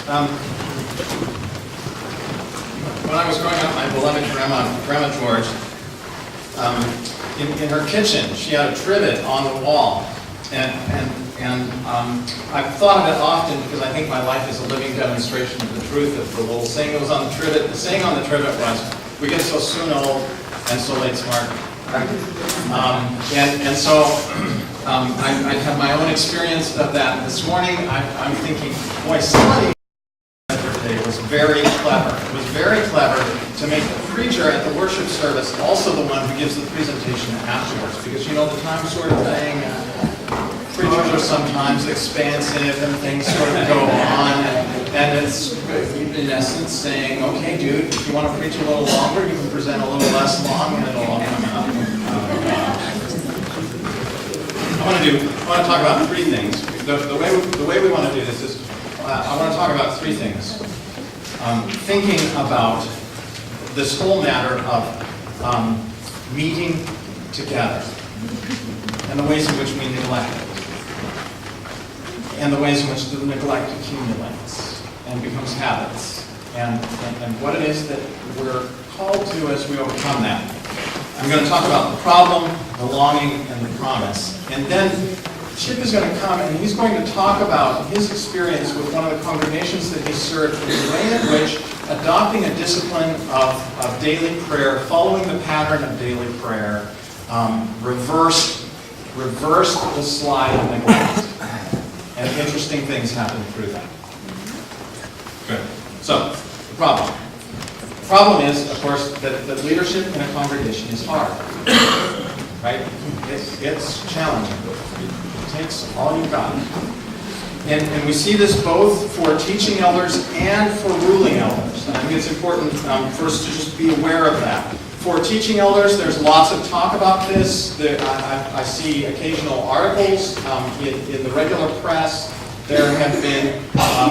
When I was growing up, my beloved Grandma George, in her kitchen, she had a trivet on the wall. And I've thought of it often because I think my life is a living demonstration of the truth of the little saying that was on the trivet. The saying on the trivet was, "We get so soon old and so late smart." So I have my own experience of that. This morning, I'm thinking, boy, somebody today was very clever. It was very clever to make the preacher at the worship service also the one who gives the presentation afterwards. Because, you know, the time sort of thing, preachers are sometimes expansive and things sort of go on. And it's, in essence, saying, okay, dude, if you want to preach a little longer, you can present a little less long and it'll all come out. I want to talk about three things. The way we want to do this is, I want to talk about three things. Thinking about this whole matter of meeting together and the ways in which we neglect it, and the ways in which the neglect accumulates and becomes habits, and what it is that we're called to as we overcome that. I'm going to talk about the problem, the longing, and the promise. And then Chip is going to come and he's going to talk about his experience with one of the congregations that he served, in the way in which adopting a discipline of daily prayer, following the pattern of daily prayer, reversed the slide of neglect. And interesting things happen through that. Good. So, the problem. The problem is, of course, that leadership in a congregation is hard. Right? It's challenging. It takes all you've got. And we see this both for teaching elders and for ruling elders. And I think it's important for us to just be aware of that. For teaching elders, there's lots of talk about this. I see occasional articles in the regular press. There have been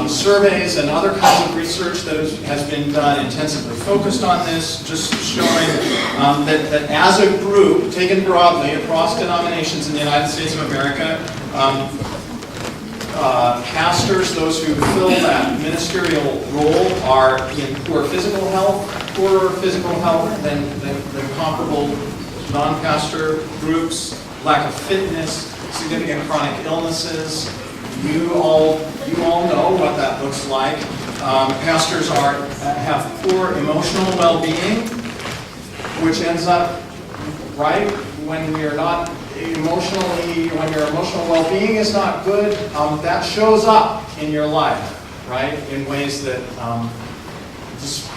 surveys and other kinds of research that has been done intensively focused on this, just showing that as a group, taken broadly across denominations in the United States of America, pastors, those who fill that ministerial role, are in poorer physical health than comparable non-pastor groups, lack of fitness, significant chronic illnesses. You all know what that looks like. Pastors have poor emotional well-being, which ends up, right, when you're not when your emotional well-being is not good, that shows up in your life, right, in ways that just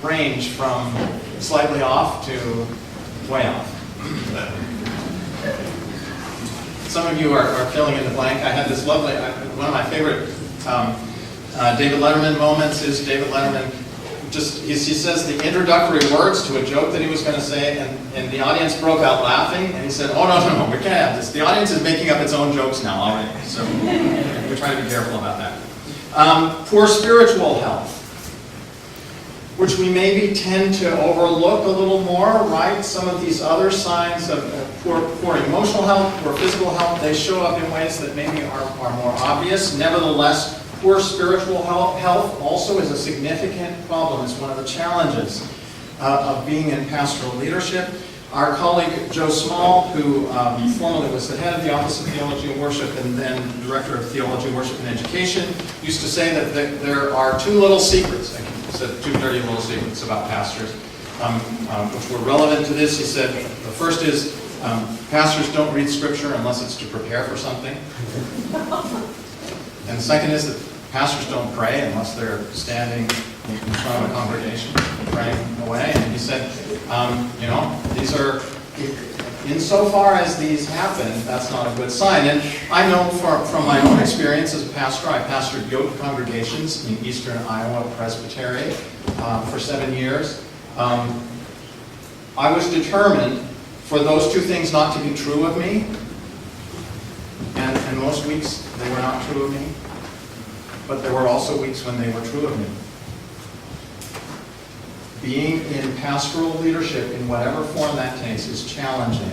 range from slightly off to way off. Some of you are filling in the blank. I had this lovely, one of my favorite David Letterman moments is David Letterman he says the introductory words to a joke that he was going to say, and the audience broke out laughing, and he said, oh, no, we can't have this. The audience is making up its own jokes now already, so we try to be careful about that. Poor spiritual health, which we maybe tend to overlook a little more, right? Some of these other signs of poor emotional health, poor physical health, they show up in ways that maybe are more obvious. Nevertheless, poor spiritual health also is a significant problem. It's one of the challenges of being in pastoral leadership. Our colleague Joe Small, who formerly was the head of the Office of Theology and Worship and then Director of Theology, Worship, and Education, used to say that there are two little secrets. He said two dirty little secrets about pastors, which were relevant to this. He said the first is pastors don't read Scripture unless it's to prepare for something. And the second is that pastors don't pray unless they're standing in front of a congregation praying away. And he said, these are, insofar as these happen, that's not a good sign. And I know from my own experience as a pastor, I pastored yoke congregations in eastern Iowa Presbytery for 7 years. I was determined for those two things not to be true of me. And most weeks they were not true of me. But there were also weeks when they were true of me. Being in pastoral leadership, in whatever form that takes, is challenging.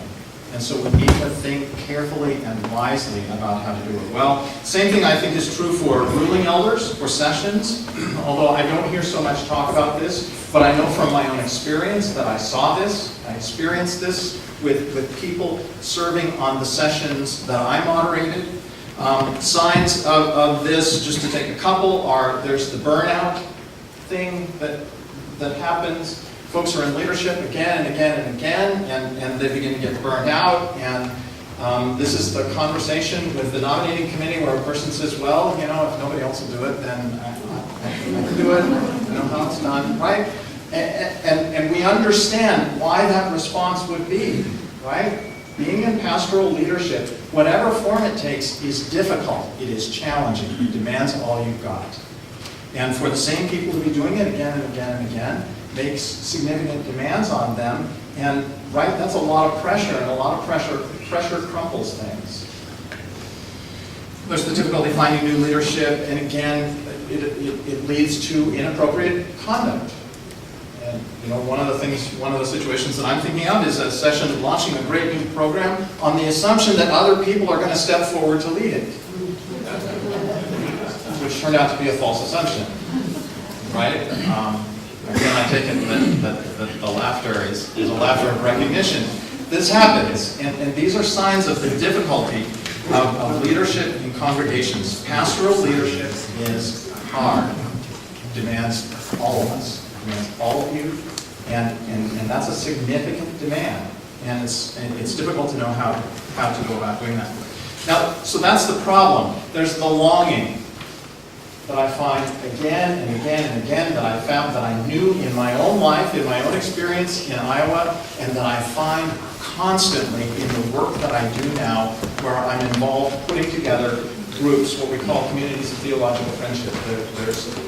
And so we need to think carefully and wisely about how to do it. Well, same thing I think is true for ruling elders or sessions, although I don't hear so much talk about this, but I know from my own experience that I saw this, I experienced this with people serving on the sessions that I moderated. Signs of this, just to take a couple, are there's the burnout thing that happens. Folks are in leadership again and again and again, and they begin to get burned out. And this is the conversation with the nominating committee where a person says, well, you know, if nobody else will do it, then I can do it. I know how it's done, right? And we understand why that response would be, right? Being in pastoral leadership, whatever form it takes, is difficult. It is challenging. It demands all you've got. And for the same people to be doing it again and again and again makes significant demands on them. And, right, that's a lot of pressure, and a lot of pressure crumples things. There's the difficulty finding new leadership, and again, it leads to inappropriate conduct. And, you know, one of the situations that I'm thinking of is a session launching a great new program on the assumption that other people are going to step forward to lead it, which turned out to be a false assumption, right? Again, I take it that the laughter is a laughter of recognition. This happens, and these are signs of the difficulty of leadership in congregations. Pastoral leadership is hard. It demands all of us. Demands all of you, and that's a significant demand, and it's difficult to know how to go about doing that. Now, so that's the problem. There's the longing that I find again and again and again, that I found, that I knew in my own life, in my own experience in Iowa, and that I find constantly in the work that I do now, where I'm involved putting together groups, what we call communities of theological friendship.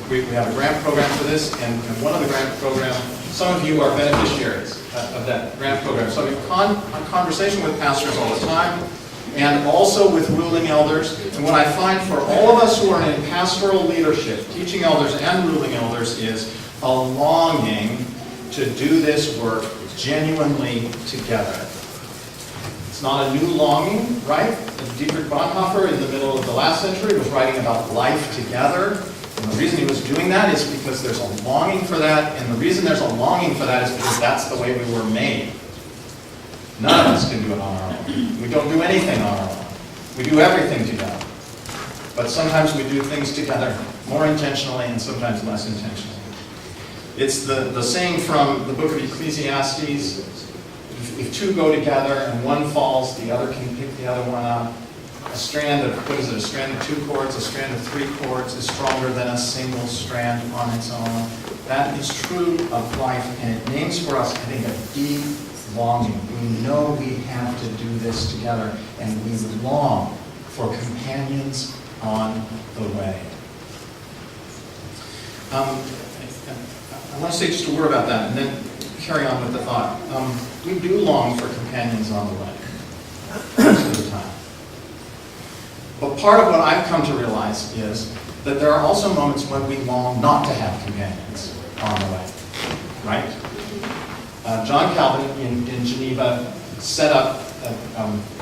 We have a grant program for this, and one of the grant programs, some of you are beneficiaries of that grant program. So I have a conversation with pastors all the time, and also with ruling elders. And what I find for all of us who are in pastoral leadership, teaching elders and ruling elders, is a longing to do this work genuinely together. It's not a new longing, right? Dietrich Bonhoeffer, in the middle of the last century, was writing about life together. And the reason he was doing that is because there's a longing for that. And the reason there's a longing for that is because that's the way we were made. None of us can do it on our own. We don't do anything on our own. We do everything together. But sometimes we do things together more intentionally and sometimes less intentionally. It's the saying from the book of Ecclesiastes: if two go together and one falls, the other can pick the other one up. A strand of 2 cords, a strand of 3 cords is stronger than a single strand on its own. That is true of life, and it names for us, I think, a deep longing. We know we have to do this together, and we long for companions on the way. I want to say just a word about that, and then carry on with the thought. We do long for companions on the way, most of the time. But part of what I've come to realize is that there are also moments when we long not to have companions on the way, right? John Calvin in Geneva set up,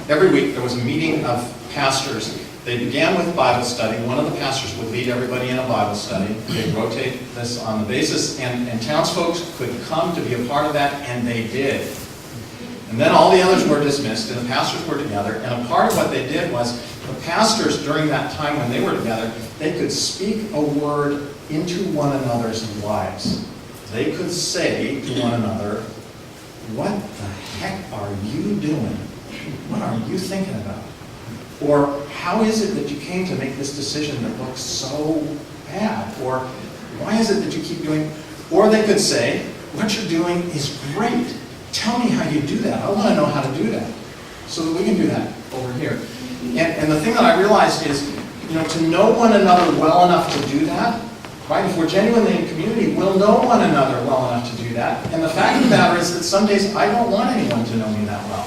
every week there was a meeting of pastors. They began with Bible study. One of the pastors would lead everybody in a Bible study. They'd rotate this on the basis, and townsfolk could come to be a part of that, and they did. And then all the others were dismissed, and the pastors were together. And a part of what they did was, the pastors, during that time when they were together, they could speak a word into one another's lives. They could say to one another, "What the heck are you doing? What are you thinking about?" Or, "How is it that you came to make this decision that looks so bad?" Or, "Why is it that you keep doing?" Or they could say, "What you're doing is great. Tell me how you do that. I want to know how to do that." So that we can do that over here. And the thing that I realized is, to know one another well enough to do that, right? If we're genuinely in community, we'll know one another well enough to do that. And the fact of the matter is that some days I don't want anyone to know me that well.